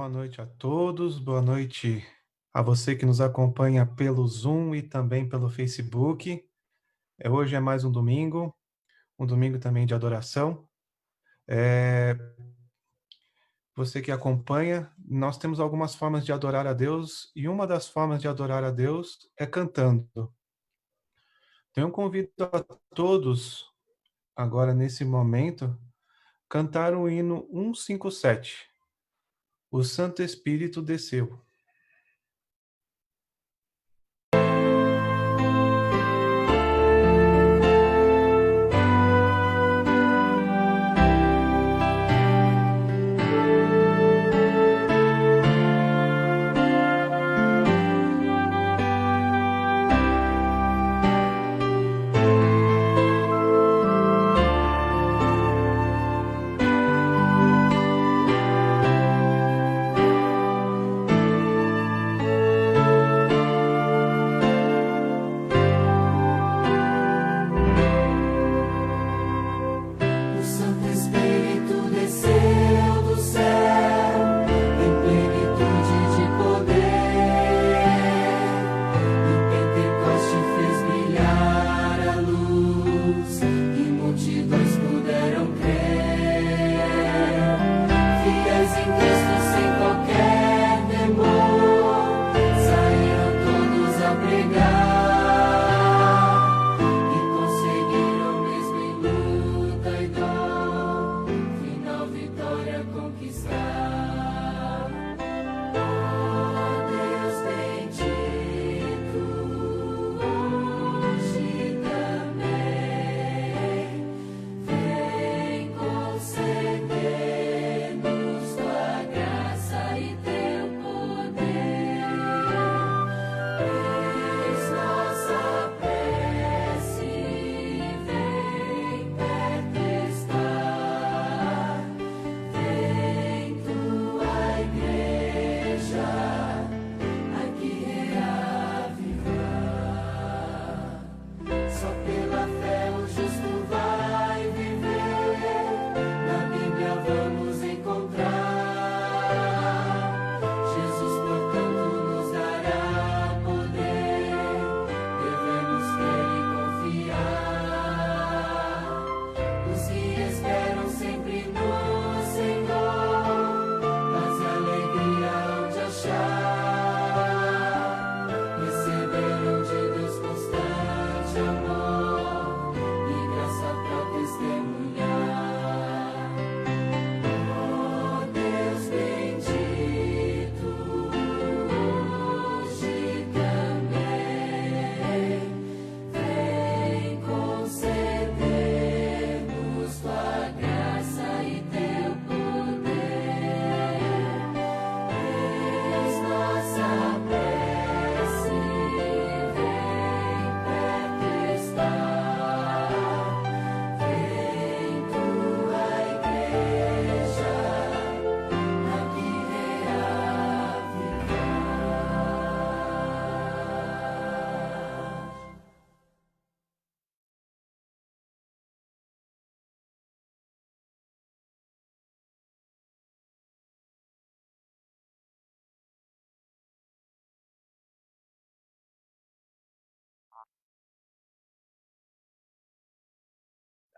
Boa noite a todos, boa noite a você que nos acompanha pelo Zoom e também pelo Facebook. Hoje é mais um domingo também de adoração. Você que acompanha, nós temos algumas formas de adorar a Deus e uma das formas de adorar a Deus é cantando. Então eu convido a todos, agora nesse momento, cantar o hino 157. O Santo Espírito desceu.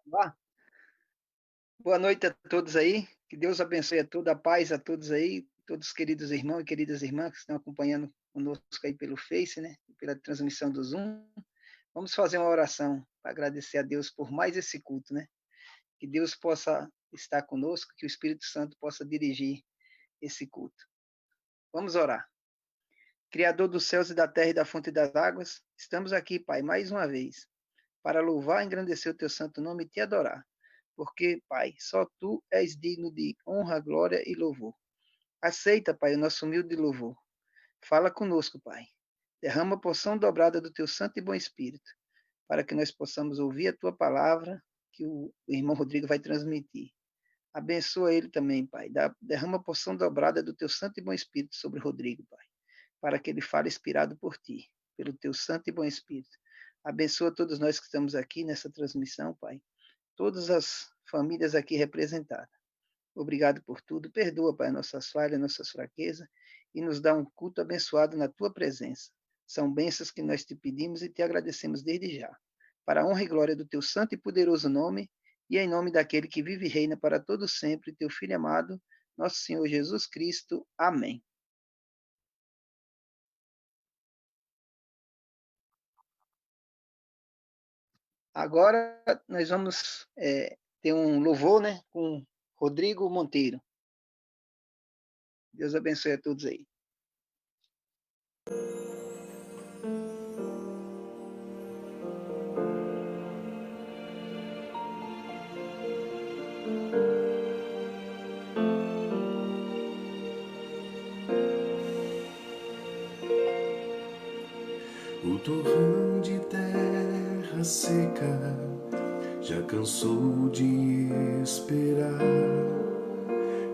Olá, boa noite a todos aí. Que Deus abençoe a toda a paz a todos aí, todos os queridos irmãos e queridas irmãs que estão acompanhando conosco aí pelo Face, né? Pela transmissão do Zoom. Vamos fazer uma oração para agradecer a Deus por mais esse culto, né? Que Deus possa estar conosco, que o Espírito Santo possa dirigir esse culto. Vamos orar. Criador dos céus e da terra e da fonte das águas, estamos aqui, Pai, mais uma vez, para louvar e engrandecer o teu santo nome e te adorar. Porque, Pai, só tu és digno de honra, glória e louvor. Aceita, Pai, o nosso humilde louvor. Fala conosco, Pai. Derrama a porção dobrada do teu santo e bom espírito, para que nós possamos ouvir a tua palavra que o irmão Rodrigo vai transmitir. Abençoa ele também, Pai. Derrama a porção dobrada do teu santo e bom espírito sobre o Rodrigo, Pai, para que ele fale inspirado por ti, pelo teu santo e bom espírito. Abençoa todos nós que estamos aqui nessa transmissão, Pai. Todas as famílias aqui representadas. Obrigado por tudo. Perdoa, Pai, nossas falhas, nossas fraquezas e nos dá um culto abençoado na tua presença. São bênçãos que nós te pedimos e te agradecemos desde já. Para a honra e glória do teu santo e poderoso nome, e em nome daquele que vive e reina para todo sempre, teu Filho amado, nosso Senhor Jesus Cristo. Amém. Agora nós vamos ter um louvor, né, com Rodrigo Monteiro. Deus abençoe a todos aí. O torrão de terra seca já cansou de esperar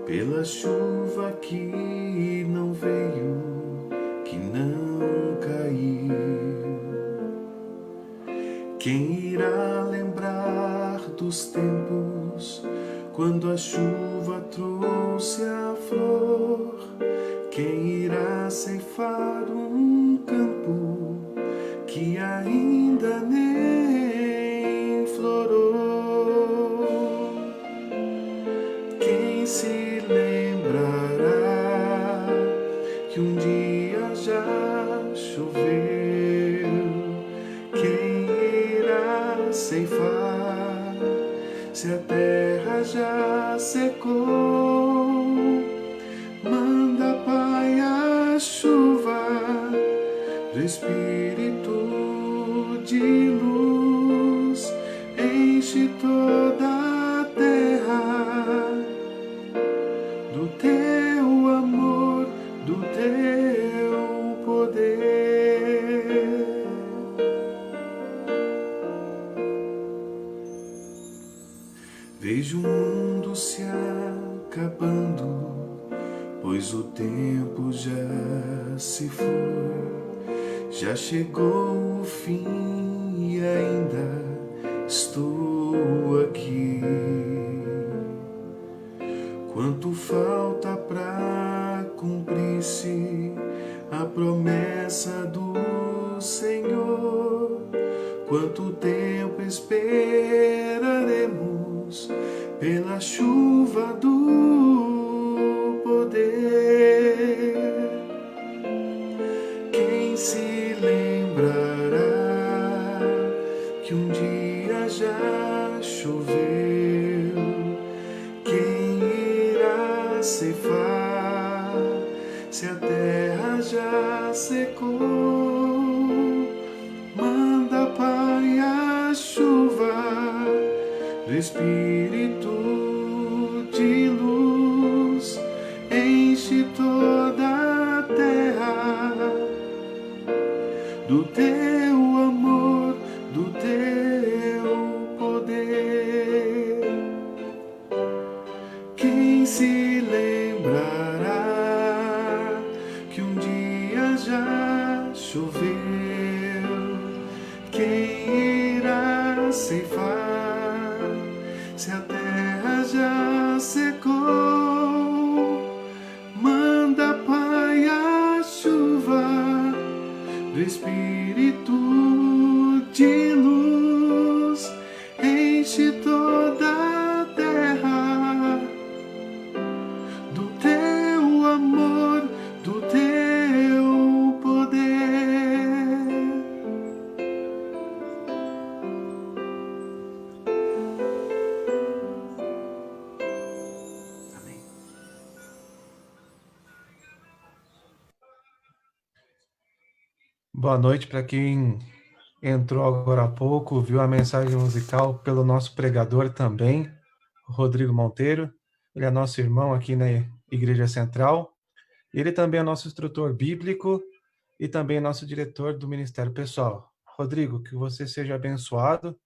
pela chuva que não veio, que não caiu. Quem irá lembrar dos tempos quando a chuva trouxe a flor? Quem irá ceifar um campo que ainda nem florou? Quem se lembrará que um dia já choveu? Quem irá ceifar se a terra já secou? Manda, Pai, a chuva do Espírito de luz, enche toda a terra do teu amor, do teu poder. Vejo o mundo se acabando, pois o tempo já se foi, já chegou o fim e ainda estou aqui. Quanto falta pra cumprir-se a promessa do Senhor? Quanto tempo esperaremos pela chuva do poder? Quem se lembrará que um dia já choveu? Quem irá ceifar se a terra já secou? Manda, Pai, a chuva do Espírito de luz, enche toda a terra do teu amor, do teu poder. Quem se lembrará que um dia já choveu? Quem irá ceifar se a terra já secou? Manda, Pai, a chuva do Espírito de luz, enche toda Boa noite para quem entrou agora há pouco, viu a mensagem musical pelo nosso pregador também, Rodrigo Monteiro. Ele é nosso irmão aqui na Igreja Central. Ele também é nosso instrutor bíblico e também nosso diretor do Ministério Pessoal. Rodrigo, que você seja abençoado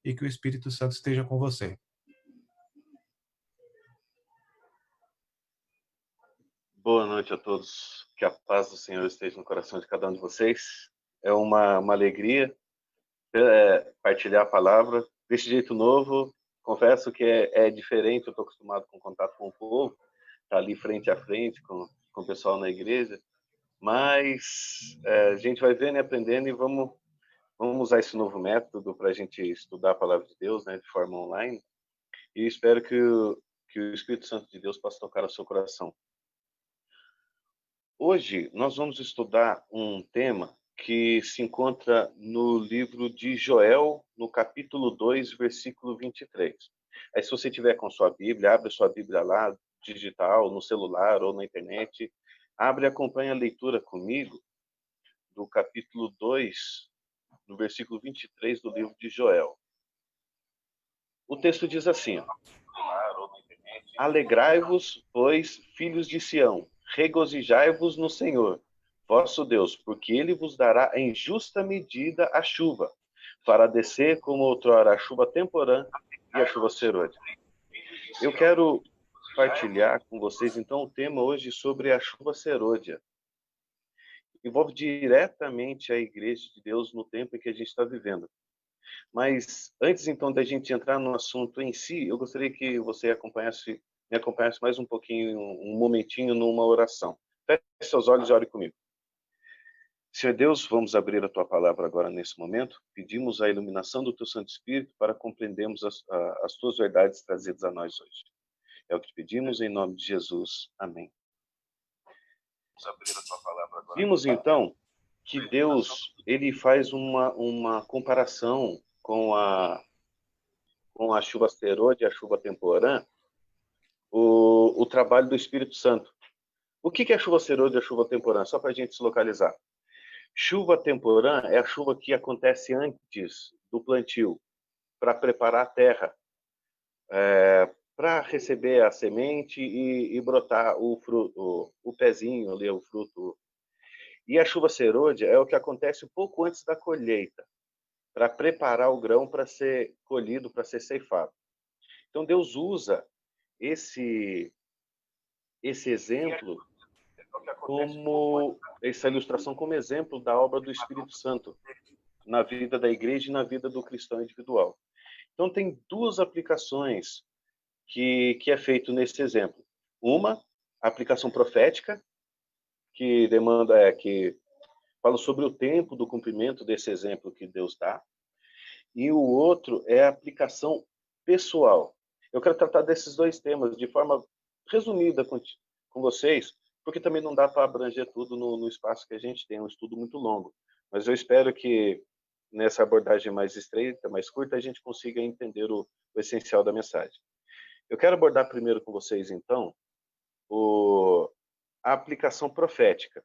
e que o Espírito Santo esteja com você. Boa noite a todos. Que a paz do Senhor esteja no coração de cada um de vocês. É uma alegria partilhar a palavra desse jeito novo. Confesso que é diferente, eu estou acostumado com contato com o povo, tá ali frente a frente com o pessoal na igreja, mas a gente vai vendo e aprendendo e vamos usar esse novo método para a gente estudar a palavra de Deus, né, de forma online, e espero que o Espírito Santo de Deus possa tocar o seu coração. Hoje nós vamos estudar um tema que se encontra no livro de Joel, no capítulo 2, versículo 23. Aí se você tiver com sua Bíblia, abre sua Bíblia lá, digital, no celular ou na internet, abre e acompanha a leitura comigo do capítulo 2, no versículo 23 do livro de Joel. O texto diz assim: Alegrai-vos, pois, filhos de Sião, regozijai-vos no Senhor, vosso Deus, porque ele vos dará em justa medida a chuva, fará descer como outrora a chuva temporã e a chuva serôdia. Eu quero partilhar com vocês, então, o tema hoje sobre a chuva serôdia. Envolve diretamente a Igreja de Deus no tempo em que a gente está vivendo. Mas antes, então, da gente entrar no assunto em si, eu gostaria que você me acompanhasse mais um pouquinho, um momentinho numa oração. Feche seus olhos e ore comigo. Senhor Deus, vamos abrir a Tua palavra agora nesse momento. Pedimos a iluminação do Teu Santo Espírito para compreendermos as Tuas verdades trazidas a nós hoje. É o que pedimos em nome de Jesus. Amém. Vamos abrir a Tua palavra agora. Vimos então que Deus ele faz uma comparação com a chuva serôdia e a chuva temporã, o trabalho do Espírito Santo. O que é a chuva serôdia e a chuva temporã? Só para a gente se localizar. Chuva temporã é a chuva que acontece antes do plantio, para preparar a terra, para receber a semente e brotar o fruto, o pezinho ali, o fruto. E a chuva serôdia é o que acontece um pouco antes da colheita, para preparar o grão para ser colhido, para ser ceifado. Então Deus usa esse exemplo como essa ilustração como exemplo da obra do Espírito Santo na vida da igreja e na vida do cristão individual. Então tem duas aplicações que é feito nesse exemplo. Uma, a aplicação profética, que que fala sobre o tempo do cumprimento desse exemplo que Deus dá. E o outro é a aplicação pessoal. Eu quero tratar desses dois temas de forma resumida com vocês, porque também não dá para abranger tudo no espaço que a gente tem, é um estudo muito longo. Mas eu espero que nessa abordagem mais estreita, mais curta, a gente consiga entender o essencial da mensagem. Eu quero abordar primeiro com vocês, então, a aplicação profética,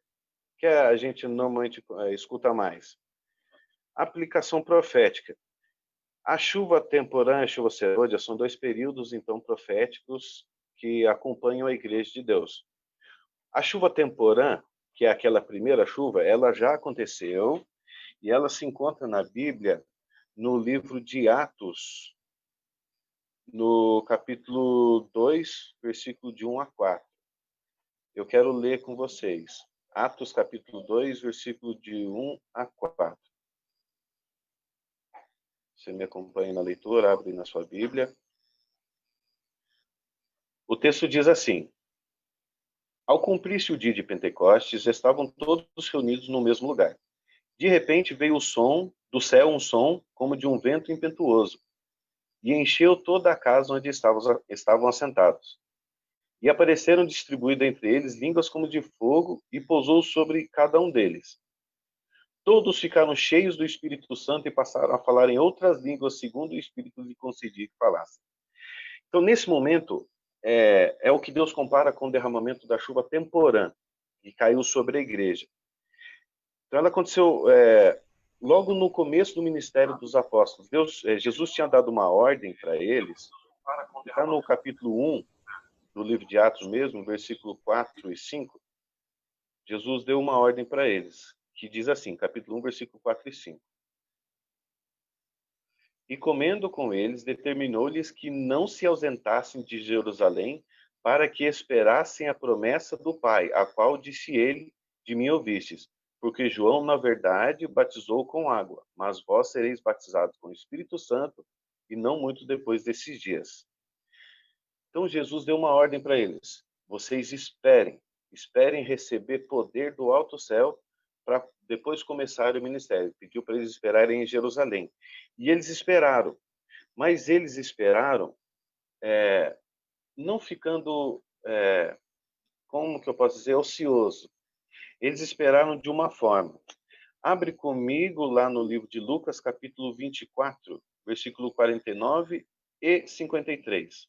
que a gente normalmente escuta mais. A aplicação profética. A chuva temporã e a chuva serôdia são dois períodos, então, proféticos que acompanham a Igreja de Deus. A chuva temporã, que é aquela primeira chuva, ela já aconteceu e ela se encontra na Bíblia, no livro de Atos, no capítulo 2, versículo de 1 a 4. Eu quero ler com vocês. Atos, capítulo 2, versículo de 1 a 4. Você me acompanha na leitura, abre na sua Bíblia. O texto diz assim: Ao cumprir-se o dia de Pentecostes, estavam todos reunidos no mesmo lugar. De repente veio do céu um som como de um vento impetuoso, e encheu toda a casa onde estavam assentados. E apareceram distribuídas entre eles línguas como de fogo, e pousou sobre cada um deles. Todos ficaram cheios do Espírito Santo e passaram a falar em outras línguas, segundo o Espírito lhe concedia que falassem. Então, nesse momento, é o que Deus compara com o derramamento da chuva temporã, que caiu sobre a igreja. Então, ela aconteceu logo no começo do ministério dos apóstolos. Jesus tinha dado uma ordem para eles, está no capítulo 1 do livro de Atos mesmo, versículo 4 e 5, Jesus deu uma ordem para eles, que diz assim, capítulo 1, versículo 4 e 5. E comendo com eles, determinou-lhes que não se ausentassem de Jerusalém, para que esperassem a promessa do Pai, a qual disse ele, de mim ouvistes. Porque João, na verdade, batizou com água, mas vós sereis batizados com o Espírito Santo, e não muito depois desses dias. Então Jesus deu uma ordem para eles. Vocês esperem receber poder do alto céu para depois começar o ministério. Pediu para eles esperarem em Jerusalém. E eles esperaram. Mas eles esperaram não ficando, como que eu posso dizer, ocioso. Eles esperaram de uma forma. Abre comigo lá no livro de Lucas, capítulo 24, versículo 49 e 53.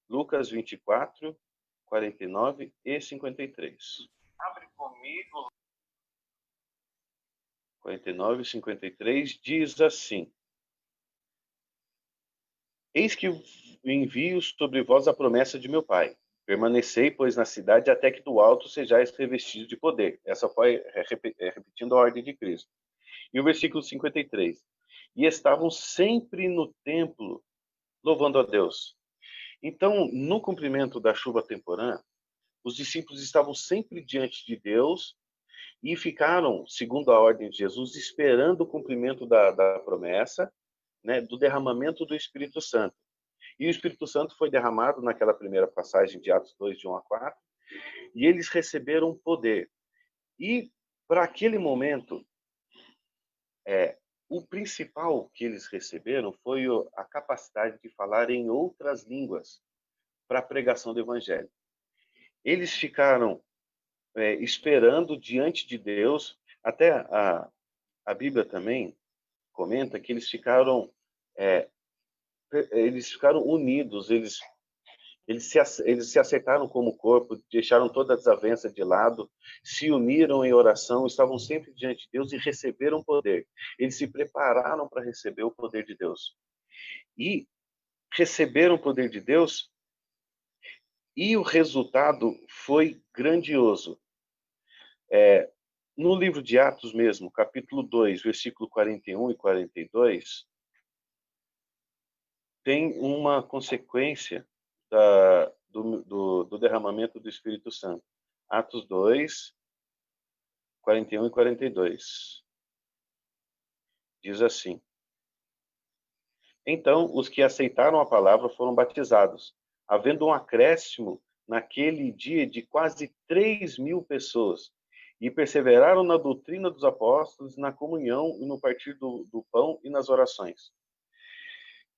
Lucas 24, 49 e 53. Abre comigo. 49 e 53 diz assim: Eis que envio sobre vós a promessa de meu Pai. Permanecei, pois, na cidade até que do alto sejais revestidos de poder. Essa foi repetindo a ordem de Cristo. E o versículo 53. E estavam sempre no templo, louvando a Deus. Então, no cumprimento da chuva temporã, os discípulos estavam sempre diante de Deus e ficaram, segundo a ordem de Jesus, esperando o cumprimento da promessa, né, do derramamento do Espírito Santo. E o Espírito Santo foi derramado naquela primeira passagem de Atos 2, de 1 a 4, e eles receberam poder. E, para aquele momento, o principal que eles receberam foi a capacidade de falar em outras línguas para a pregação do Evangelho. Eles ficaram esperando diante de Deus, até a Bíblia também comenta que eles ficaram unidos, eles se acertaram como corpo, deixaram toda a desavença de lado, se uniram em oração, estavam sempre diante de Deus e receberam poder. Eles se prepararam para receber o poder de Deus. E receberam o poder de Deus e o resultado foi grandioso. No livro de Atos mesmo, capítulo 2, versículo 41 e 42, tem uma consequência do derramamento do Espírito Santo. Atos 2, 41 e 42. Diz assim: Então, os que aceitaram a palavra foram batizados, havendo um acréscimo naquele dia de quase 3.000 pessoas, e perseveraram na doutrina dos apóstolos, na comunhão e no partir do pão e nas orações.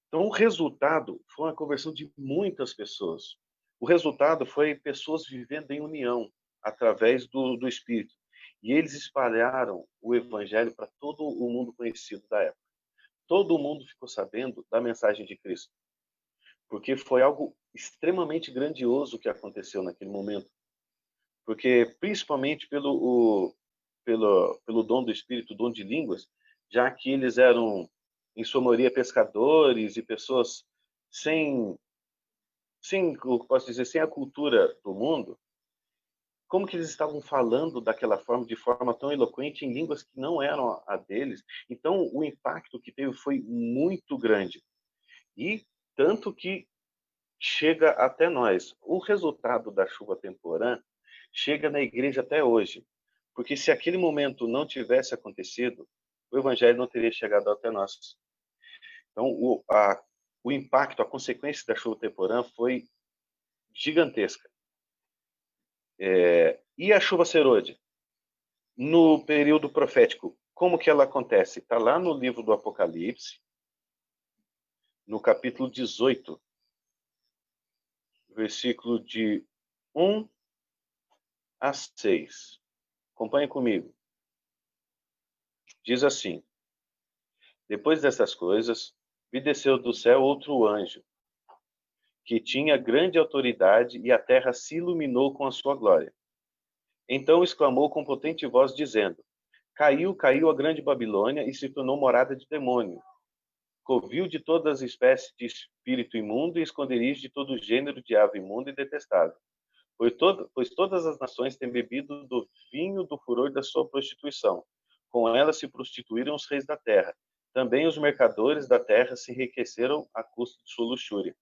Então, o resultado foi uma conversão de muitas pessoas. O resultado foi pessoas vivendo em união através do Espírito. E eles espalharam o Evangelho para todo o mundo conhecido da época. Todo mundo ficou sabendo da mensagem de Cristo. Porque foi algo extremamente grandioso que aconteceu naquele momento. Porque, principalmente pelo dom do Espírito, o dom de línguas, já que eles eram, em sua maioria, pescadores e pessoas sem posso dizer, sem a cultura do mundo, como que eles estavam falando daquela forma, de forma tão eloquente, em línguas que não eram a deles. Então, o impacto que teve foi muito grande. E tanto que chega até nós. O resultado da chuva temporã chega na igreja até hoje. Porque se aquele momento não tivesse acontecido, o evangelho não teria chegado até nós. Então, o impacto, a consequência da chuva temporã foi gigantesca. E a chuva serôdia? No período profético, como que ela acontece? Está lá no livro do Apocalipse, no capítulo 18, versículo de 1 a 6. Acompanhe comigo. Diz assim: Depois dessas coisas, vi descer do céu outro anjo, que tinha grande autoridade, e a terra se iluminou com a sua glória. Então exclamou com potente voz, dizendo: Caiu a grande Babilônia e se tornou morada de demônio, covil de todas as espécies de espírito imundo e esconderijo de todo gênero de ave imunda e detestável. Pois todas as nações têm bebido do vinho do furor da sua prostituição. Com ela se prostituíram os reis da terra. Também os mercadores da terra se enriqueceram à custa de sua luxúria.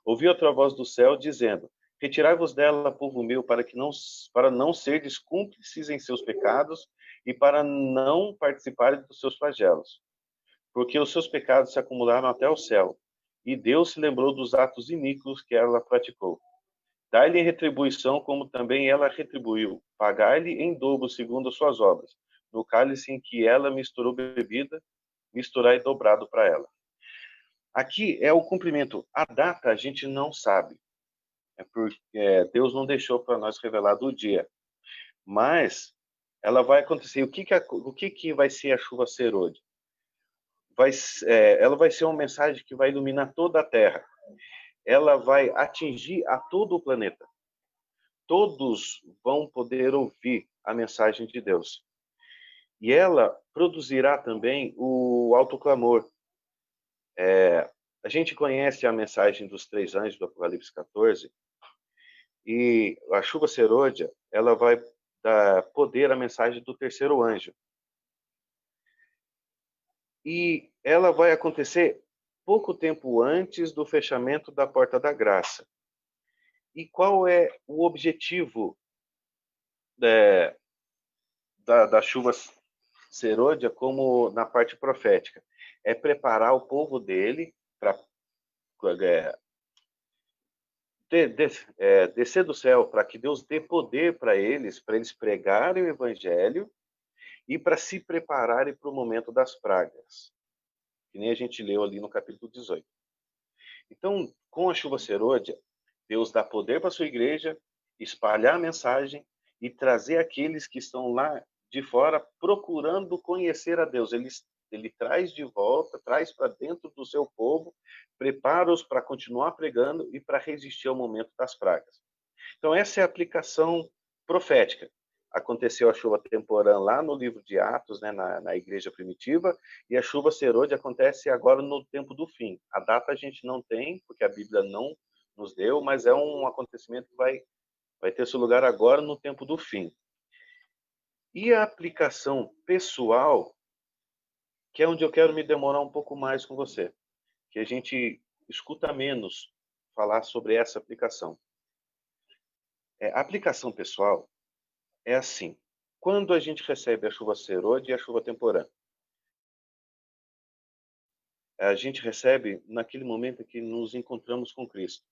Ouvi outra voz do céu dizendo: Retirai-vos dela, povo meu, para não serdes cúmplices em seus pecados e para não participarem dos seus flagelos. Porque os seus pecados se acumularam até o céu, e Deus se lembrou dos atos iníquos que ela praticou. Dai-lhe retribuição, como também ela retribuiu. Pagai-lhe em dobro, segundo as suas obras. No cálice em que ela misturou bebida, misturai dobrado para ela. Aqui é o cumprimento. A data a gente não sabe. É porque Deus não deixou para nós revelado o dia. Mas ela vai acontecer. O que vai ser a chuva serôdia? Ela vai ser uma mensagem que vai iluminar toda a Terra. Ela vai atingir a todo o planeta. Todos vão poder ouvir a mensagem de Deus. E ela produzirá também o autoclamor. A gente conhece a mensagem dos 3 anjos do Apocalipse 14, e a chuva serôdia, ela vai dar poder à mensagem do 3º anjo. E ela vai acontecer pouco tempo antes do fechamento da Porta da Graça. E qual é o objetivo da chuva serôdia como na parte profética? É preparar o povo dele para descer do céu, para que Deus dê poder para eles pregarem o evangelho e para se prepararem para o momento das pragas, que nem a gente leu ali no capítulo 18. Então, com a chuva serôdia, Deus dá poder para a sua igreja, espalhar a mensagem e trazer aqueles que estão lá de fora procurando conhecer a Deus. Ele traz de volta, traz para dentro do seu povo, prepara-os para continuar pregando e para resistir ao momento das pragas. Então, essa é a aplicação profética. Aconteceu a chuva temporã lá no livro de Atos, né, na igreja primitiva, e a chuva serôdia acontece agora no tempo do fim. A data a gente não tem, porque a Bíblia não nos deu, mas é um acontecimento que vai ter seu lugar agora no tempo do fim. E a aplicação pessoal, que é onde eu quero me demorar um pouco mais com você, que a gente escuta menos falar sobre essa aplicação. A aplicação pessoal é assim: quando a gente recebe a chuva serôdia e a chuva temporã, a gente recebe naquele momento que nos encontramos com Cristo.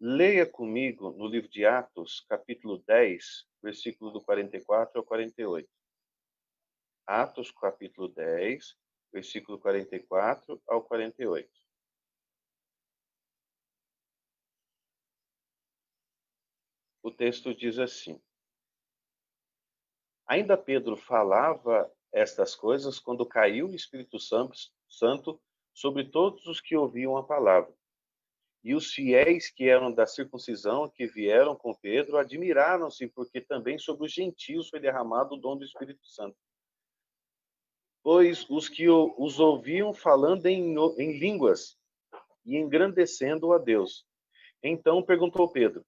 Leia comigo no livro de Atos, capítulo 10, versículo do 44 ao 48. Atos, capítulo 10, versículo 44 ao 48. O texto diz assim: Ainda Pedro falava estas coisas quando caiu o Espírito Santo sobre todos os que ouviam a palavra. E os fiéis que eram da circuncisão, que vieram com Pedro, admiraram-se, porque também sobre os gentios foi derramado o dom do Espírito Santo. Pois os que os ouviam falando em línguas e engrandecendo a Deus. Então perguntou Pedro: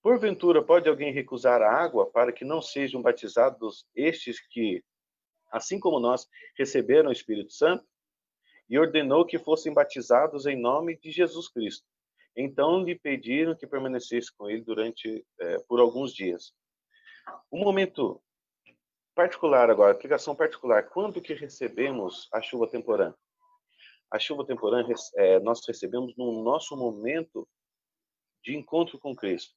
Porventura pode alguém recusar a água para que não sejam batizados estes que, assim como nós, receberam o Espírito Santo? E ordenou que fossem batizados em nome de Jesus Cristo. Então lhe pediram que permanecesse com ele por alguns dias. Um momento particular agora, aplicação particular. Quando que recebemos a chuva temporã? A chuva temporã nós recebemos no nosso momento de encontro com Cristo.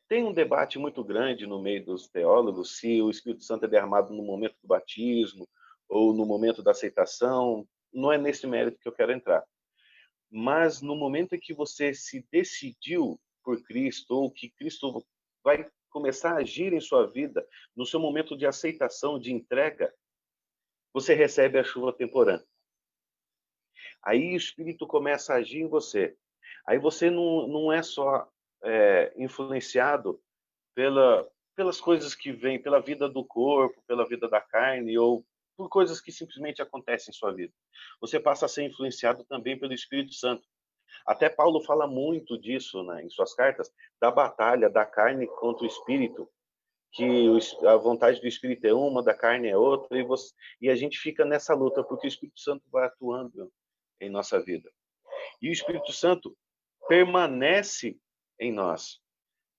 Tem um debate muito grande no meio dos teólogos se o Espírito Santo é derramado no momento do batismo ou no momento da aceitação. Não é nesse mérito que eu quero entrar. Mas no momento em que você se decidiu por Cristo, ou que Cristo vai começar a agir em sua vida, no seu momento de aceitação, de entrega, você recebe a chuva temporã. Aí o Espírito começa a agir em você. Aí você não é só influenciado pelas coisas que vêm, pela vida do corpo, pela vida da carne, ou por coisas que simplesmente acontecem em sua vida. Você passa a ser influenciado também pelo Espírito Santo. Até Paulo fala muito disso, né, em suas cartas, da batalha da carne contra o Espírito, que a vontade do Espírito é uma, da carne é outra, e a gente fica nessa luta, porque o Espírito Santo vai atuando em nossa vida. E o Espírito Santo permanece em nós.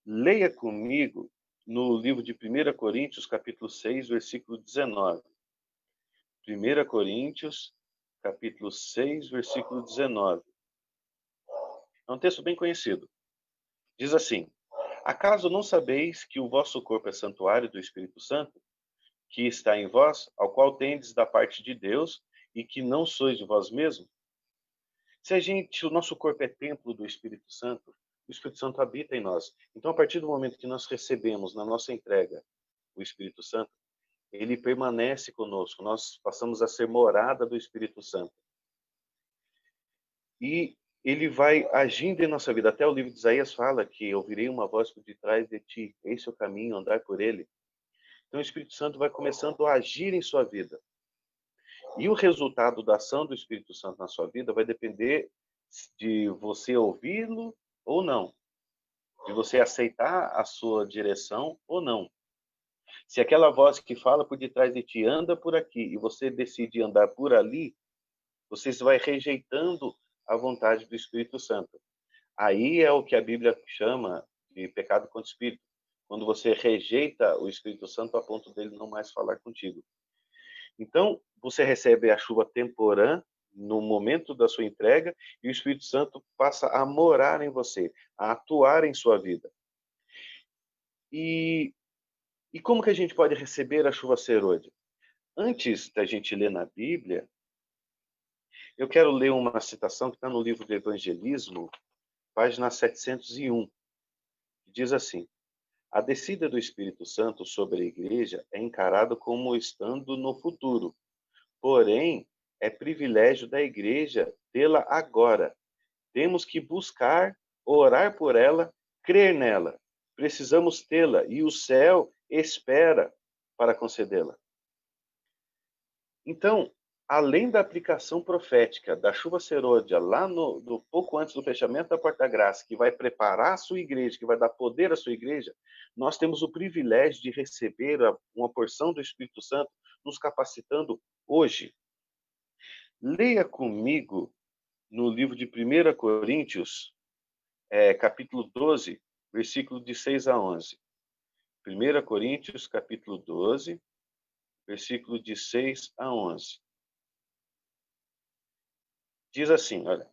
Leia comigo no livro de 1 Coríntios, capítulo 6, versículo 19. 1 Coríntios, capítulo 6, versículo 19. É um texto bem conhecido. Diz assim: acaso não sabeis que o vosso corpo é santuário do Espírito Santo, que está em vós, ao qual tendes da parte de Deus, e que não sois de vós mesmos? Se o nosso corpo é templo do Espírito Santo, o Espírito Santo habita em nós. Então, a partir do momento que nós recebemos na nossa entrega o Espírito Santo, ele permanece conosco. Nós passamos a ser morada do Espírito Santo. E ele vai agindo em nossa vida. Até o livro de Isaías fala que ouvirei uma voz por detrás de ti. Esse é o caminho, andar por ele. Então, o Espírito Santo vai começando a agir em sua vida. E o resultado da ação do Espírito Santo na sua vida vai depender de você ouvi-lo ou não, de você aceitar a sua direção ou não. Se aquela voz que fala por detrás de ti anda por aqui e você decide andar por ali, você vai rejeitando a vontade do Espírito Santo. Aí é o que a Bíblia chama de pecado contra o Espírito, quando você rejeita o Espírito Santo a ponto dele não mais falar contigo. Então, você recebe a chuva temporã no momento da sua entrega e o Espírito Santo passa a morar em você, a atuar em sua vida. E como que a gente pode receber a chuva serôdia? Antes da gente ler na Bíblia, eu quero ler uma citação que está no livro do Evangelismo, página 701, que diz assim: a descida do Espírito Santo sobre a igreja é encarada como estando no futuro. Porém, é privilégio da igreja tê-la agora. Temos que buscar, orar por ela, crer nela. Precisamos tê-la e o céu espera para concedê-la. Então, além da aplicação profética da chuva serôdia lá pouco antes do fechamento da Porta da Graça, que vai preparar a sua igreja, que vai dar poder à sua igreja, nós temos o privilégio de receber uma porção do Espírito Santo, nos capacitando hoje. Leia comigo no livro de 1 Coríntios, capítulo 12, versículo de 6 a 11. 1 Coríntios, capítulo 12, versículo de 6 a 11. Diz assim, olha: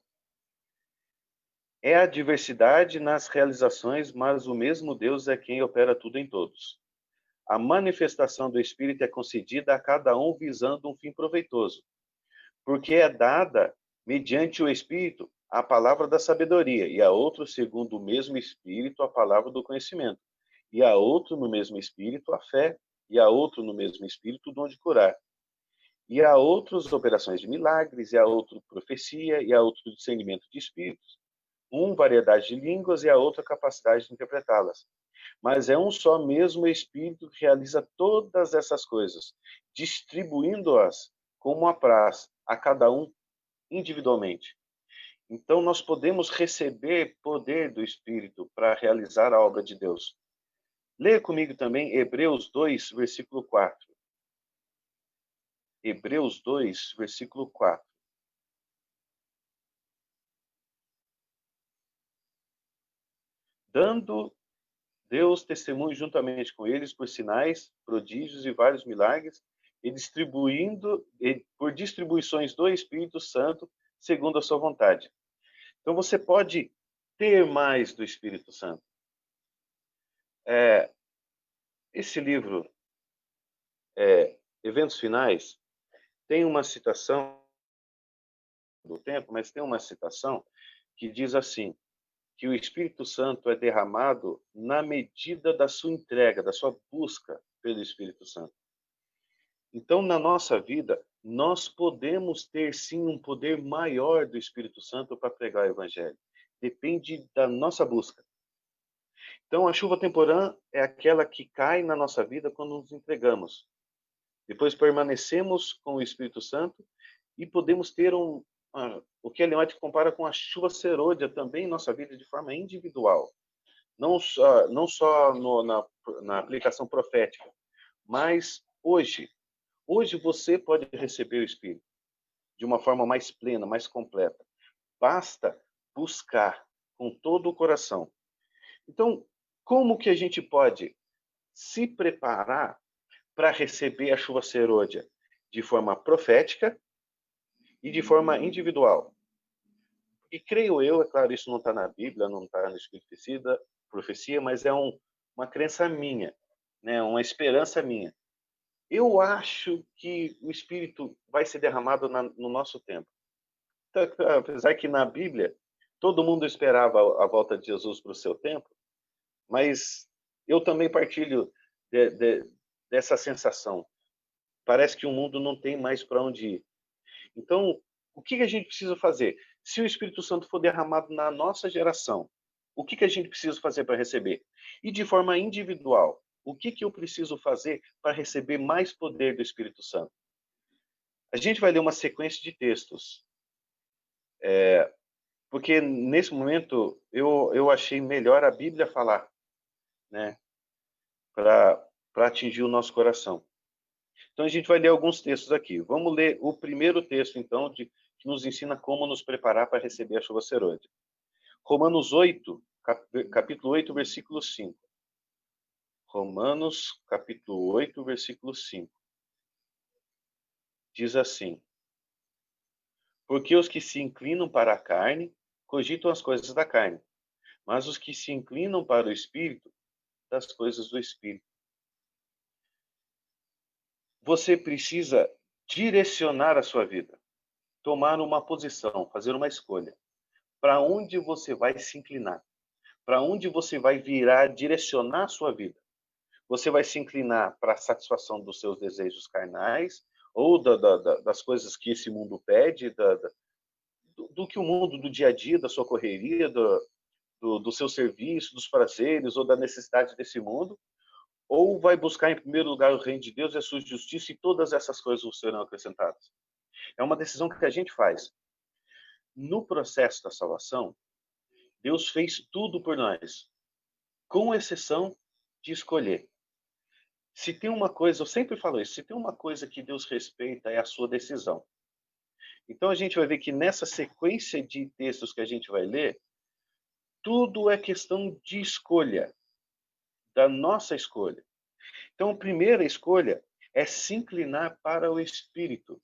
é a diversidade nas realizações, mas o mesmo Deus é quem opera tudo em todos. A manifestação do Espírito é concedida a cada um visando um fim proveitoso, porque é dada, mediante o Espírito, a palavra da sabedoria, e a outro, segundo o mesmo Espírito, a palavra do conhecimento, e a outro, no mesmo Espírito, a fé, e a outro, no mesmo Espírito, o dom de curar. E a outros, operações de milagres, e a outro, profecia, e a outro, discernimento de espíritos. Variedade de línguas, e a outra, capacidade de interpretá-las. Mas é um só mesmo Espírito que realiza todas essas coisas, distribuindo-as como apraz a cada um individualmente. Então, nós podemos receber poder do Espírito para realizar a obra de Deus. Leia comigo também Hebreus 2, versículo 4. Hebreus 2, versículo 4. Dando Deus testemunho juntamente com eles por sinais, prodígios e vários milagres, e por distribuições do Espírito Santo, segundo a sua vontade. Então, você pode ter mais do Espírito Santo. Esse livro, Eventos Finais, tem uma citação do tempo, mas tem uma citação que diz assim, que o Espírito Santo é derramado na medida da sua entrega, da sua busca pelo Espírito Santo. Então, na nossa vida, nós podemos ter, sim, um poder maior do Espírito Santo para pregar o Evangelho. Depende da nossa busca. Então, a chuva temporã é aquela que cai na nossa vida quando nos entregamos. Depois permanecemos com o Espírito Santo e podemos ter o que Ellen White compara com a chuva serôdia também em nossa vida de forma individual. Não só na aplicação profética, mas hoje. Hoje você pode receber o Espírito de uma forma mais plena, mais completa. Basta buscar com todo o coração. Então, como que a gente pode se preparar para receber a chuva serôdia? De forma profética e de forma individual. E creio eu, é claro, isso não está na Bíblia, não está no Espírito profecia, mas é uma crença minha, né? Uma esperança minha. Eu acho que o Espírito vai ser derramado no nosso tempo. Então, apesar que na Bíblia todo mundo esperava a volta de Jesus para o seu tempo, mas eu também partilho dessa sensação. Parece que o mundo não tem mais para onde ir. Então, o que a gente precisa fazer? Se o Espírito Santo for derramado na nossa geração, o que a gente precisa fazer para receber? E de forma individual, o que eu preciso fazer para receber mais poder do Espírito Santo? A gente vai ler uma sequência de textos. Porque nesse momento eu achei melhor a Bíblia falar, né? Para atingir o nosso coração. Então a gente vai ler alguns textos aqui. Vamos ler o primeiro texto, então, que nos ensina como nos preparar para receber a chuva serôdia. Romanos 8, capítulo 8, versículo 5. Romanos, capítulo 8, versículo 5. Diz assim: porque os que se inclinam para a carne, cogitam as coisas da carne, mas os que se inclinam para o Espírito, das coisas do Espírito. Você precisa direcionar a sua vida, tomar uma posição, fazer uma escolha. Para onde você vai se inclinar? Para onde você vai virar, direcionar a sua vida? Você vai se inclinar para a satisfação dos seus desejos carnais ou das coisas que esse mundo pede, do que o mundo, do dia a dia, da sua correria, do seu serviço, dos prazeres ou da necessidade desse mundo? Ou vai buscar em primeiro lugar o reino de Deus e a sua justiça e todas essas coisas serão acrescentadas? É uma decisão que a gente faz. No processo da salvação, Deus fez tudo por nós, com exceção de escolher. Se tem uma coisa, eu sempre falo isso, se tem uma coisa que Deus respeita é a sua decisão. Então a gente vai ver que nessa sequência de textos que a gente vai ler, tudo é questão de escolha, da nossa escolha. Então a primeira escolha é se inclinar para o Espírito.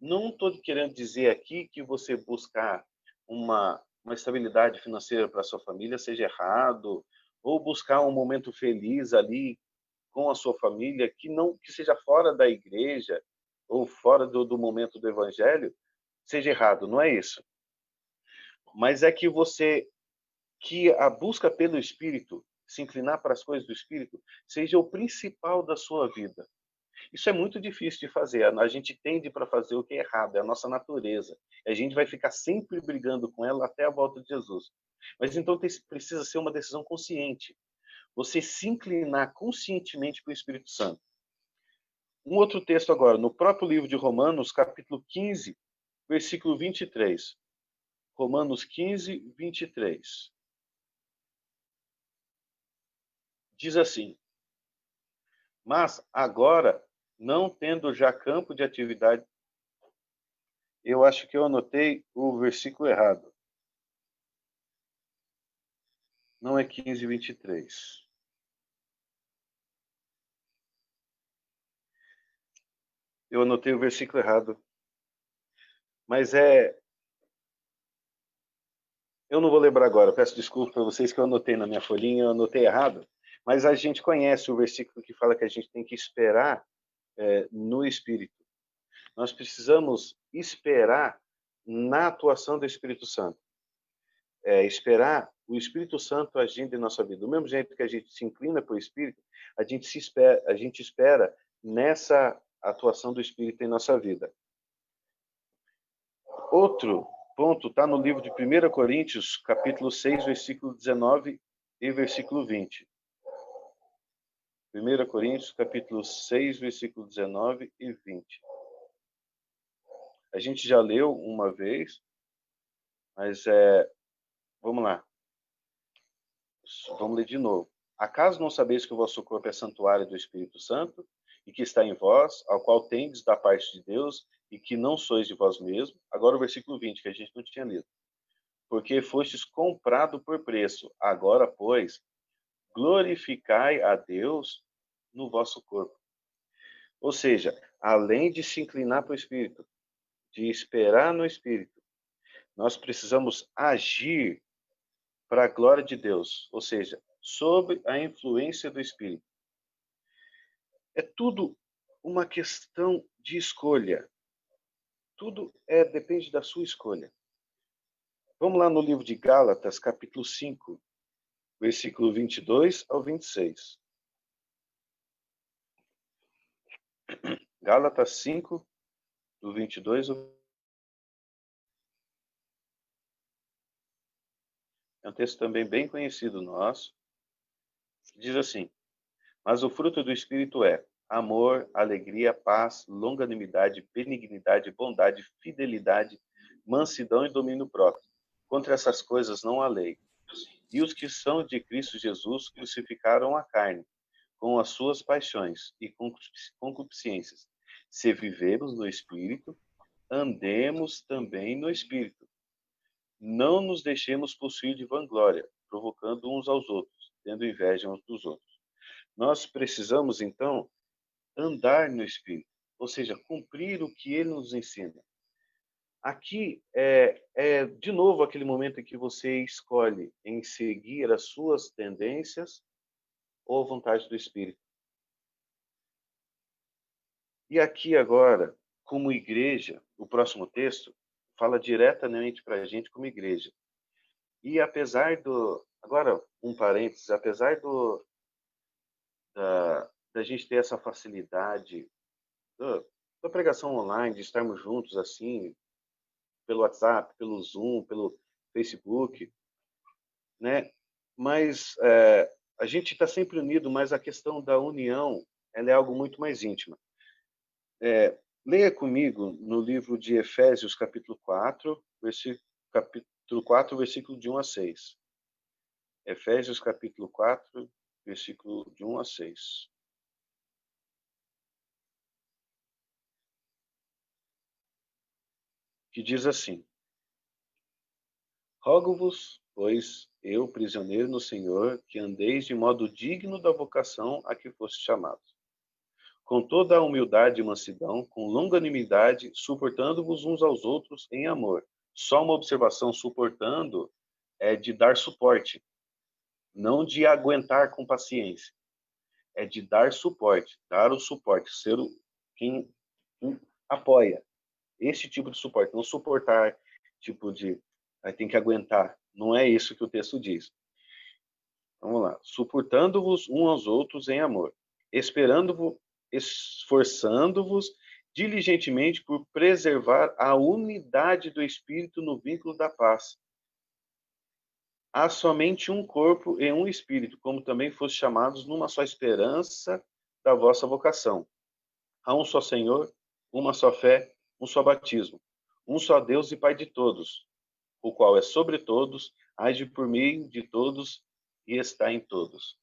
Não estou querendo dizer aqui que você buscar uma estabilidade financeira para a sua família seja errado, ou buscar um momento feliz ali com a sua família que seja fora da igreja ou fora do momento do evangelho seja errado, não é isso. Mas é que a busca pelo Espírito, se inclinar para as coisas do Espírito, seja o principal da sua vida. Isso é muito difícil de fazer. A gente tende para fazer o que é errado, é a nossa natureza. A gente vai ficar sempre brigando com ela até a volta de Jesus. Mas então precisa ser uma decisão consciente. Você se inclinar conscientemente para o Espírito Santo. Um outro texto agora, no próprio livro de Romanos, capítulo 15, versículo 23. Romanos 15, 23. Diz assim: mas agora, não tendo já campo de atividade, eu acho que eu anotei o versículo errado. Não é 15, 23. Eu anotei o versículo errado. Mas eu não vou lembrar agora, peço desculpa para vocês que eu anotei na minha folhinha, eu anotei errado. Mas a gente conhece o versículo que fala que a gente tem que esperar no Espírito. Nós precisamos esperar na atuação do Espírito Santo. Esperar o Espírito Santo agindo em nossa vida. Do mesmo jeito que a gente se inclina para o Espírito, a gente espera nessa atuação do Espírito em nossa vida. Outro ponto está no livro de 1 Coríntios, capítulo 6, versículo 19 e versículo 20. 1 Coríntios, capítulo 6, versículo 19 e 20. A gente já leu uma vez, mas vamos lá. Vamos ler de novo. Acaso não sabeis que o vosso corpo é santuário do Espírito Santo, e que está em vós, ao qual tendes da parte de Deus, e que não sois de vós mesmos? Agora o versículo 20, que a gente não tinha lido. Porque fostes comprado por preço. Agora, pois, glorificai a Deus no vosso corpo. Ou seja, além de se inclinar para o Espírito, de esperar no Espírito, nós precisamos agir para a glória de Deus, ou seja, sob a influência do Espírito. É tudo uma questão de escolha. Tudo depende da sua escolha. Vamos lá no livro de Gálatas, capítulo 5, versículo 22 ao 26. Gálatas 5, do 22 ao... É um texto também bem conhecido nosso. Diz assim: mas o fruto do Espírito é amor, alegria, paz, longanimidade, benignidade, bondade, fidelidade, mansidão e domínio próprio. Contra essas coisas não há lei. E os que são de Cristo Jesus crucificaram a carne, com as suas paixões e concupiscências. Se vivemos no Espírito, andemos também no Espírito. Não nos deixemos possuir de vanglória, provocando uns aos outros, tendo inveja uns dos outros. Nós precisamos, então, andar no Espírito, ou seja, cumprir o que ele nos ensina. Aqui de novo, aquele momento em que você escolhe em seguir as suas tendências ou a vontade do Espírito. E aqui agora, como igreja, o próximo texto fala diretamente para a gente como igreja. E apesar do... Agora, um parênteses, apesar da gente ter essa facilidade da pregação online, de estarmos juntos assim, pelo WhatsApp, pelo Zoom, pelo Facebook, né? Mas a gente está sempre unido, mas a questão da união, ela é algo muito mais íntima. Leia comigo no livro de Efésios, capítulo 4, versículo de 1 a 6. Efésios, capítulo 4, versículo de 1 a 6. Que diz assim: rogo-vos, pois, eu, prisioneiro no Senhor, que andeis de modo digno da vocação a que foste chamados, com toda a humildade e mansidão, com longanimidade, suportando-vos uns aos outros em amor. Só uma observação: suportando é de dar suporte, não de aguentar com paciência. É de dar suporte, dar o suporte, ser quem apoia. Esse tipo de suporte, não suportar, tipo de tem que aguentar. Não é isso que o texto diz. Vamos lá. Suportando-vos uns aos outros em amor, esforçando-vos diligentemente por preservar a unidade do Espírito no vínculo da paz. Há somente um corpo e um Espírito, como também foste chamados numa só esperança da vossa vocação. Há um só Senhor, uma só fé, um só batismo, um só Deus e Pai de todos, o qual é sobre todos, age por meio de todos e está em todos.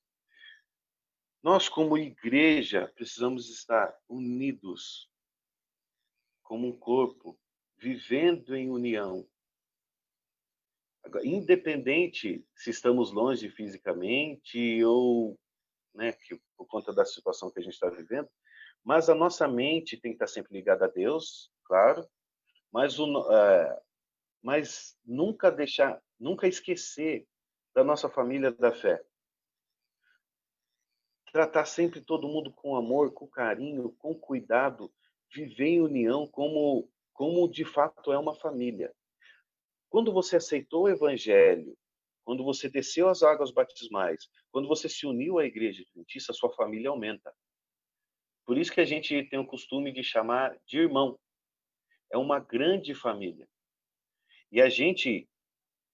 Nós, como igreja, precisamos estar unidos como um corpo, vivendo em união. Independente se estamos longe fisicamente ou, por conta da situação que a gente está vivendo, mas a nossa mente tem que estar sempre ligada a Deus, claro, mas nunca esquecer da nossa família da fé. Tratar sempre todo mundo com amor, com carinho, com cuidado, viver em união como de fato é uma família. Quando você aceitou o Evangelho, quando você desceu as águas batismais, quando você se uniu à Igreja Adventista, a sua família aumenta. Por isso que a gente tem o costume de chamar de irmão. É uma grande família. E a gente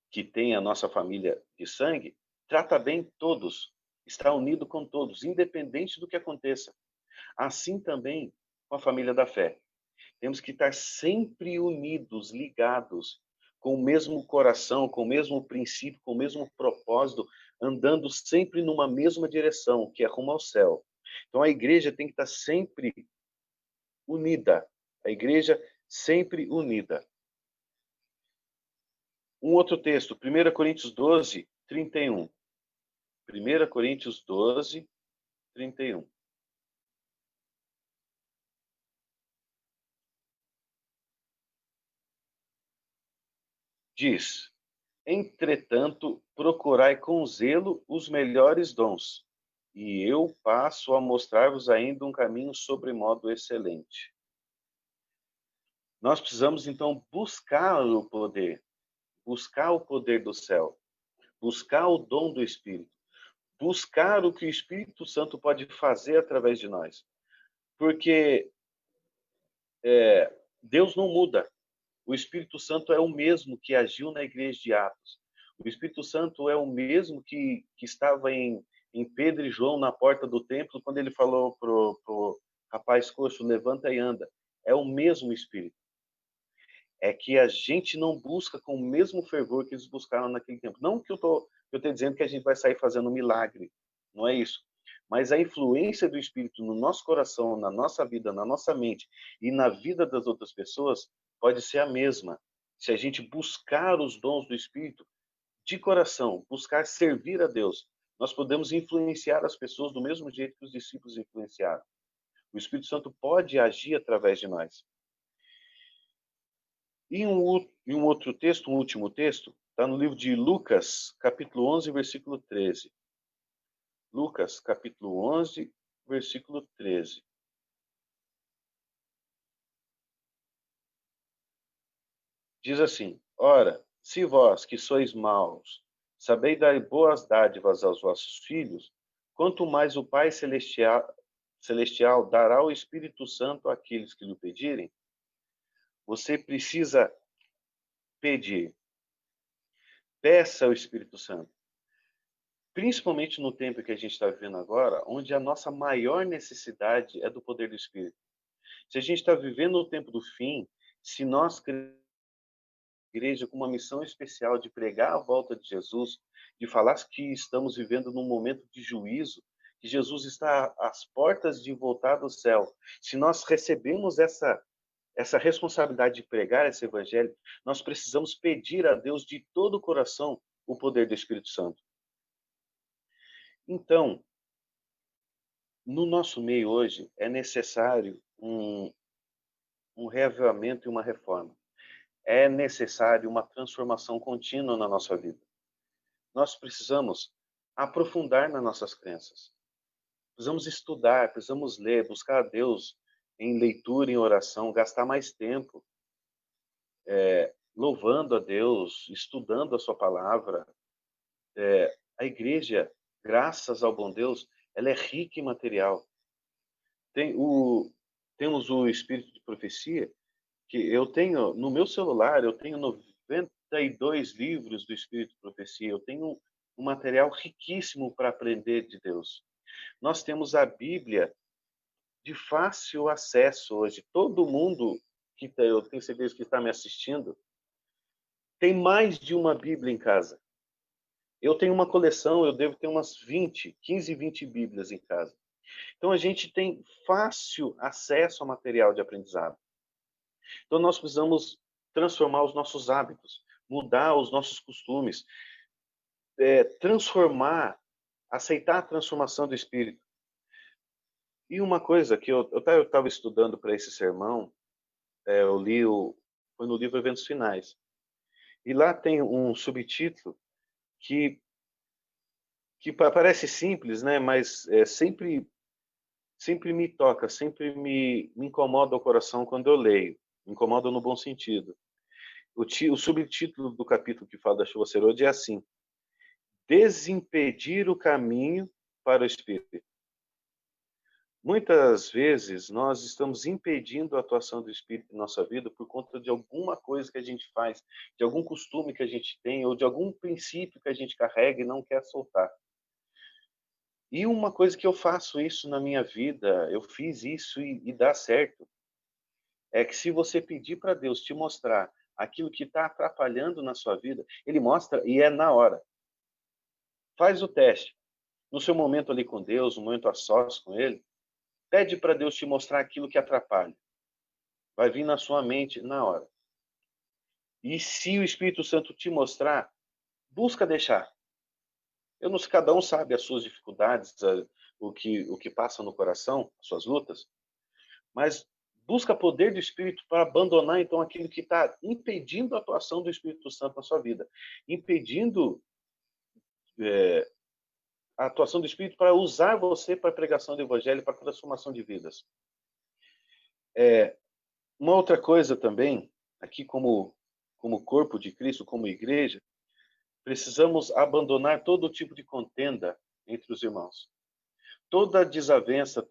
que tem a nossa família de sangue trata bem todos, está unido com todos, independente do que aconteça. Assim também com a família da fé. Temos que estar sempre unidos, ligados, com o mesmo coração, com o mesmo princípio, com o mesmo propósito, andando sempre numa mesma direção, que é rumo ao céu. Então a igreja tem que estar sempre unida. A igreja sempre unida. Um outro texto, 1 Coríntios 12, 31. 1 Coríntios 12, 31. Diz: entretanto, procurai com zelo os melhores dons, e eu passo a mostrar-vos ainda um caminho sobremodo excelente. Nós precisamos, então, buscar o poder do céu, buscar o dom do Espírito, buscar o que o Espírito Santo pode fazer através de nós. Porque Deus não muda. O Espírito Santo é o mesmo que agiu na igreja de Atos. O Espírito Santo é o mesmo que estava em Pedro e João na porta do templo, quando ele falou pro rapaz coxo, levanta e anda. É o mesmo Espírito. É que a gente não busca com o mesmo fervor que eles buscaram naquele tempo. Não que eu estou dizendo que a gente vai sair fazendo um milagre. Não é isso. Mas a influência do Espírito no nosso coração, na nossa vida, na nossa mente e na vida das outras pessoas pode ser a mesma. Se a gente buscar os dons do Espírito de coração, buscar servir a Deus, nós podemos influenciar as pessoas do mesmo jeito que os discípulos influenciaram. O Espírito Santo pode agir através de nós. E um outro texto, um último texto, está no livro de Lucas, capítulo 11, versículo 13. Lucas, capítulo 11, versículo 13. Diz assim: ora, se vós, que sois maus, sabeis dar boas dádivas aos vossos filhos, quanto mais o Pai Celestial dará o Espírito Santo àqueles que lhe pedirem. Você precisa pedir. Peça ao Espírito Santo. Principalmente no tempo que a gente está vivendo agora, onde a nossa maior necessidade é do poder do Espírito. Se a gente está vivendo o tempo do fim, se nós igreja com uma missão especial de pregar a volta de Jesus, de falar que estamos vivendo num momento de juízo, que Jesus está às portas de voltar do céu. Se nós recebemos essa responsabilidade de pregar esse evangelho, nós precisamos pedir a Deus de todo o coração o poder do Espírito Santo. Então, no nosso meio hoje, é necessário um reavivamento e uma reforma. É necessário uma transformação contínua na nossa vida. Nós precisamos aprofundar nas nossas crenças. Precisamos estudar, precisamos ler, buscar a Deus em leitura, em oração, gastar mais tempo louvando a Deus, estudando a sua palavra. A igreja, graças ao bom Deus, ela é rica em material. Temos o Espírito de Profecia, que eu tenho, no meu celular, eu tenho 92 livros do Espírito de Profecia. Eu tenho um material riquíssimo para aprender de Deus. Nós temos a Bíblia de fácil acesso hoje. Todo mundo eu tenho certeza que está me assistindo, tem mais de uma Bíblia em casa. Eu tenho uma coleção, eu devo ter umas 15, 20 Bíblias em casa. Então a gente tem fácil acesso ao material de aprendizado. Então nós precisamos transformar os nossos hábitos, mudar os nossos costumes, transformar, aceitar a transformação do Espírito. E uma coisa que eu estava estudando para esse sermão, eu li foi no livro Eventos Finais. E lá tem um subtítulo que parece simples, né? Mas sempre me toca, sempre me incomoda o coração quando eu leio. Me incomoda no bom sentido. O subtítulo do capítulo que fala da chuva serôdia é assim: desimpedir o caminho para o Espírito. Muitas vezes nós estamos impedindo a atuação do Espírito em nossa vida por conta de alguma coisa que a gente faz, de algum costume que a gente tem, ou de algum princípio que a gente carrega e não quer soltar. E uma coisa que eu faço isso na minha vida, eu fiz isso e dá certo, é que se você pedir para Deus te mostrar aquilo que está atrapalhando na sua vida, Ele mostra e é na hora. Faz o teste. No seu momento ali com Deus, no momento a sós com Ele, pede para Deus te mostrar aquilo que atrapalha. Vai vir na sua mente na hora. E se o Espírito Santo te mostrar, busca deixar. Eu não sei, cada um sabe as suas dificuldades, o que passa no coração, as suas lutas, mas busca poder do Espírito para abandonar então aquilo que está impedindo a atuação do Espírito Santo na sua vida, impedindo a atuação do Espírito para usar você para a pregação do Evangelho, para a transformação de vidas. Uma outra coisa também, aqui como corpo de Cristo, como igreja, precisamos abandonar todo tipo de contenda entre os irmãos. Toda desavença,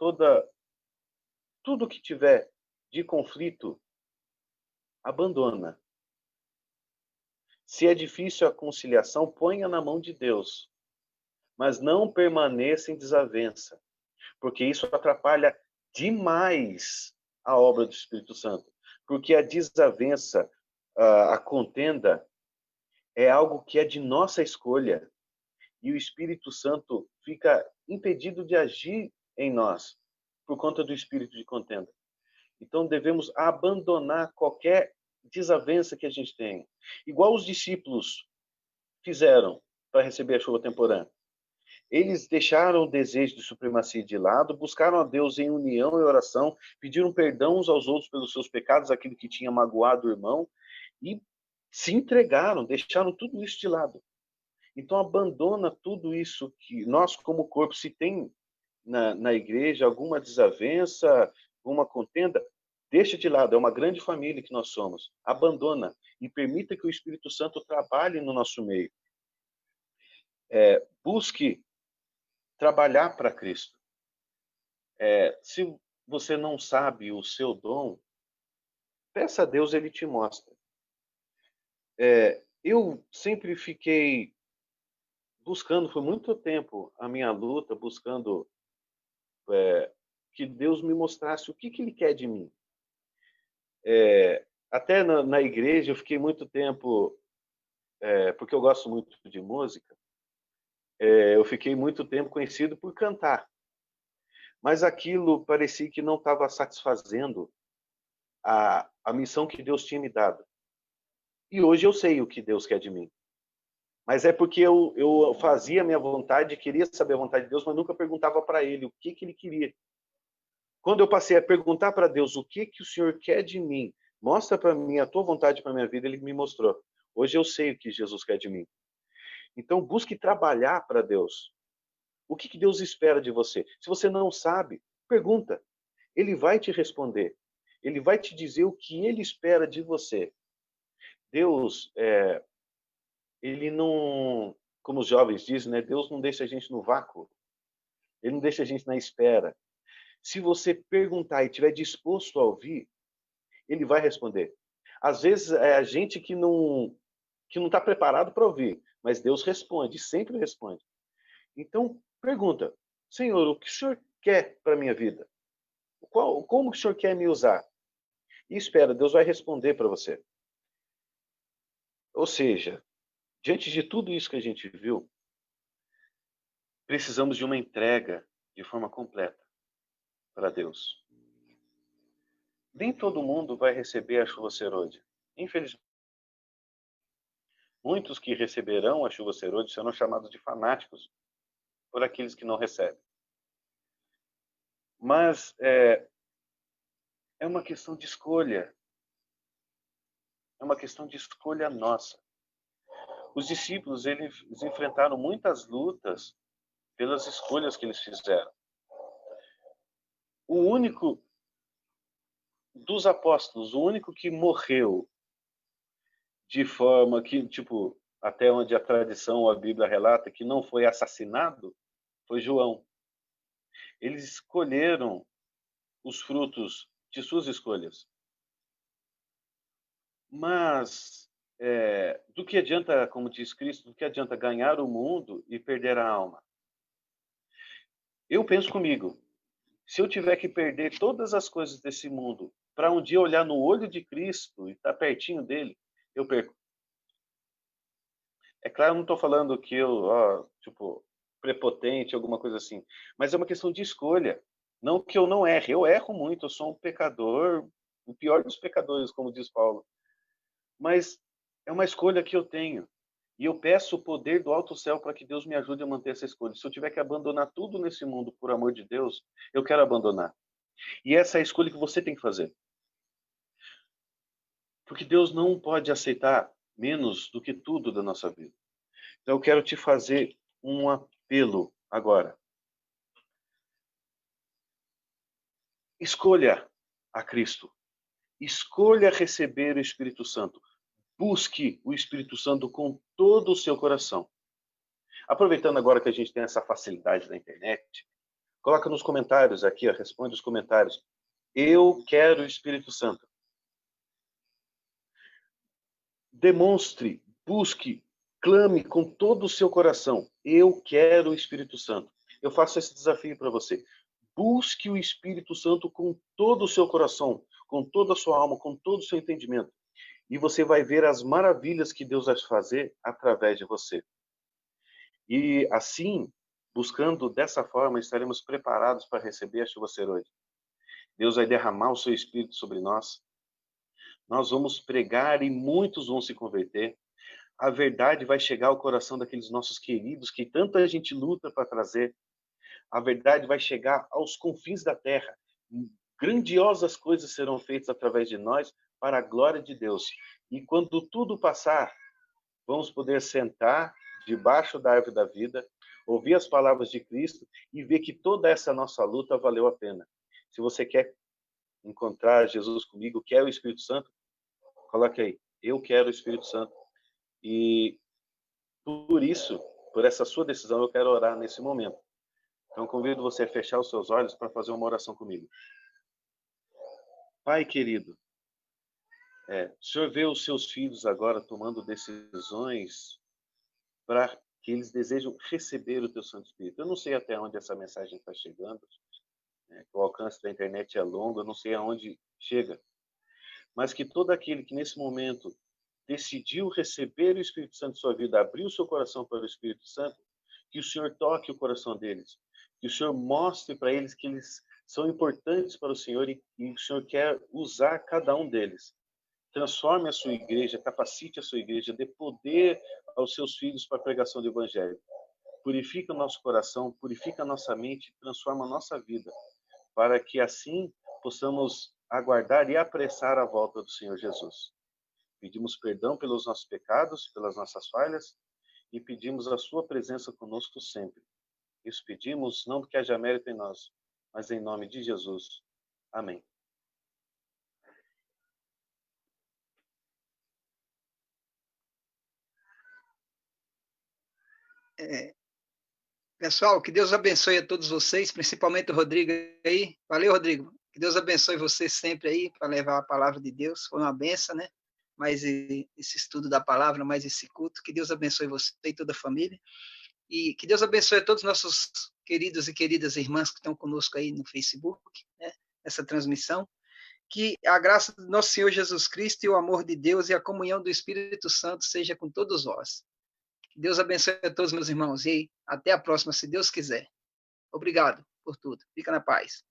tudo que tiver de conflito, abandona. Se é difícil a conciliação, ponha na mão de Deus. Mas não permaneça em desavença, porque isso atrapalha demais a obra do Espírito Santo. Porque a desavença, a contenda, é algo que é de nossa escolha. E o Espírito Santo fica impedido de agir em nós por conta do espírito de contenda. Então devemos abandonar qualquer desavença que a gente tenha. Igual os discípulos fizeram para receber a chuva temporânea. Eles deixaram o desejo de supremacia de lado, buscaram a Deus em união e oração, pediram perdão uns aos outros pelos seus pecados, aquilo que tinha magoado o irmão, e se entregaram, deixaram tudo isso de lado. Então abandona tudo isso que nós como corpo, se tem na igreja alguma desavença, alguma contenda, deixa de lado, é uma grande família que nós somos. Abandona e permita que o Espírito Santo trabalhe no nosso meio. Busque trabalhar para Cristo. Se você não sabe o seu dom, peça a Deus, Ele te mostra. Eu sempre fiquei buscando, foi muito tempo a minha luta, buscando que Deus me mostrasse o que Ele quer de mim. Até na igreja eu fiquei muito tempo, porque eu gosto muito de música, eu fiquei muito tempo conhecido por cantar. Mas aquilo parecia que não estava satisfazendo a missão que Deus tinha me dado. E hoje eu sei o que Deus quer de mim. Mas é porque eu fazia a minha vontade, queria saber a vontade de Deus, mas nunca perguntava para Ele o que Ele queria. Quando eu passei a perguntar para Deus o que o Senhor quer de mim, mostra para mim a tua vontade para a minha vida, Ele me mostrou. Hoje eu sei o que Jesus quer de mim. Então busque trabalhar para Deus. O que Deus espera de você? Se você não sabe, pergunta. Ele vai te responder. Ele vai te dizer o que Ele espera de você. Deus, Ele não, como os jovens dizem, né? Deus não deixa a gente no vácuo. Ele não deixa a gente na espera. Se você perguntar e estiver disposto a ouvir, Ele vai responder. Às vezes é a gente que não está preparado para ouvir, mas Deus responde, sempre responde. Então, pergunta, Senhor, o que o Senhor quer para a minha vida? Como o Senhor quer me usar? E espera, Deus vai responder para você. Ou seja, diante de tudo isso que a gente viu, precisamos de uma entrega de forma completa para Deus. Nem todo mundo vai receber a chuva serôdia. Infelizmente, muitos que receberão a chuva serôdia serão chamados de fanáticos por aqueles que não recebem. Mas é uma questão de escolha. É uma questão de escolha nossa. Os discípulos, eles enfrentaram muitas lutas pelas escolhas que eles fizeram. O único dos apóstolos, o único que morreu de forma que, até onde a tradição ou a Bíblia relata que não foi assassinado, foi João. Eles escolheram os frutos de suas escolhas. Mas do que adianta, como diz Cristo, do que adianta ganhar o mundo e perder a alma? Eu penso comigo, se eu tiver que perder todas as coisas desse mundo para um dia olhar no olho de Cristo e estar pertinho dele, eu perco. É claro, eu não estou falando que eu, prepotente, alguma coisa assim, mas é uma questão de escolha. Não que eu não erre, eu erro muito, eu sou um pecador, o pior dos pecadores, como diz Paulo. Mas é uma escolha que eu tenho. E eu peço o poder do alto céu para que Deus me ajude a manter essa escolha. Se eu tiver que abandonar tudo nesse mundo por amor de Deus, eu quero abandonar. E essa é a escolha que você tem que fazer. Porque Deus não pode aceitar menos do que tudo da nossa vida. Então eu quero te fazer um apelo agora. Escolha a Cristo. Escolha receber o Espírito Santo. Busque o Espírito Santo com todo o seu coração. Aproveitando agora que a gente tem essa facilidade da internet, coloca nos comentários aqui, responde os comentários. Eu quero o Espírito Santo. Demonstre, busque, clame com todo o seu coração. Eu quero o Espírito Santo. Eu faço esse desafio para você. Busque o Espírito Santo com todo o seu coração, com toda a sua alma, com todo o seu entendimento. E você vai ver as maravilhas que Deus vai fazer através de você. E assim, buscando dessa forma, estaremos preparados para receber a chuva serôdia. Deus vai derramar o seu Espírito sobre nós. Nós vamos pregar e muitos vão se converter. A verdade vai chegar ao coração daqueles nossos queridos que tanta gente luta para trazer. A verdade vai chegar aos confins da terra. Grandiosas coisas serão feitas através de nós para a glória de Deus. E quando tudo passar, vamos poder sentar debaixo da árvore da vida, ouvir as palavras de Cristo e ver que toda essa nossa luta valeu a pena. Se você quer encontrar Jesus comigo, quer o Espírito Santo, coloque aí, eu quero o Espírito Santo. E por isso, por essa sua decisão, eu quero orar nesse momento. Então convido você a fechar os seus olhos para fazer uma oração comigo. Pai querido, o Senhor vê os seus filhos agora tomando decisões para que eles desejam receber o teu Santo Espírito. Eu não sei até onde essa mensagem está chegando, o alcance da internet é longo, eu não sei aonde chega, mas que todo aquele que nesse momento decidiu receber o Espírito Santo em sua vida, abriu o seu coração para o Espírito Santo, que o Senhor toque o coração deles, que o Senhor mostre para eles que eles são importantes para o Senhor e o Senhor quer usar cada um deles. Transforme a sua igreja, capacite a sua igreja, dê poder aos seus filhos para a pregação do Evangelho. Purifica o nosso coração, purifica a nossa mente, transforma a nossa vida, para que assim possamos aguardar e apressar a volta do Senhor Jesus. Pedimos perdão pelos nossos pecados, pelas nossas falhas, e pedimos a sua presença conosco sempre. Isso pedimos não porque haja mérito em nós, mas em nome de Jesus. Amém. Pessoal, que Deus abençoe a todos vocês, principalmente o Rodrigo aí. Valeu, Rodrigo. Que Deus abençoe você sempre aí para levar a palavra de Deus. Foi uma benção, né? Mais esse estudo da palavra, mais esse culto. Que Deus abençoe você e toda a família. E que Deus abençoe a todos os nossos queridos e queridas irmãs que estão conosco aí no Facebook, né? Essa transmissão. Que a graça do nosso Senhor Jesus Cristo e o amor de Deus e a comunhão do Espírito Santo seja com todos vós. Que Deus abençoe a todos, meus irmãos. E até a próxima, se Deus quiser. Obrigado por tudo. Fica na paz.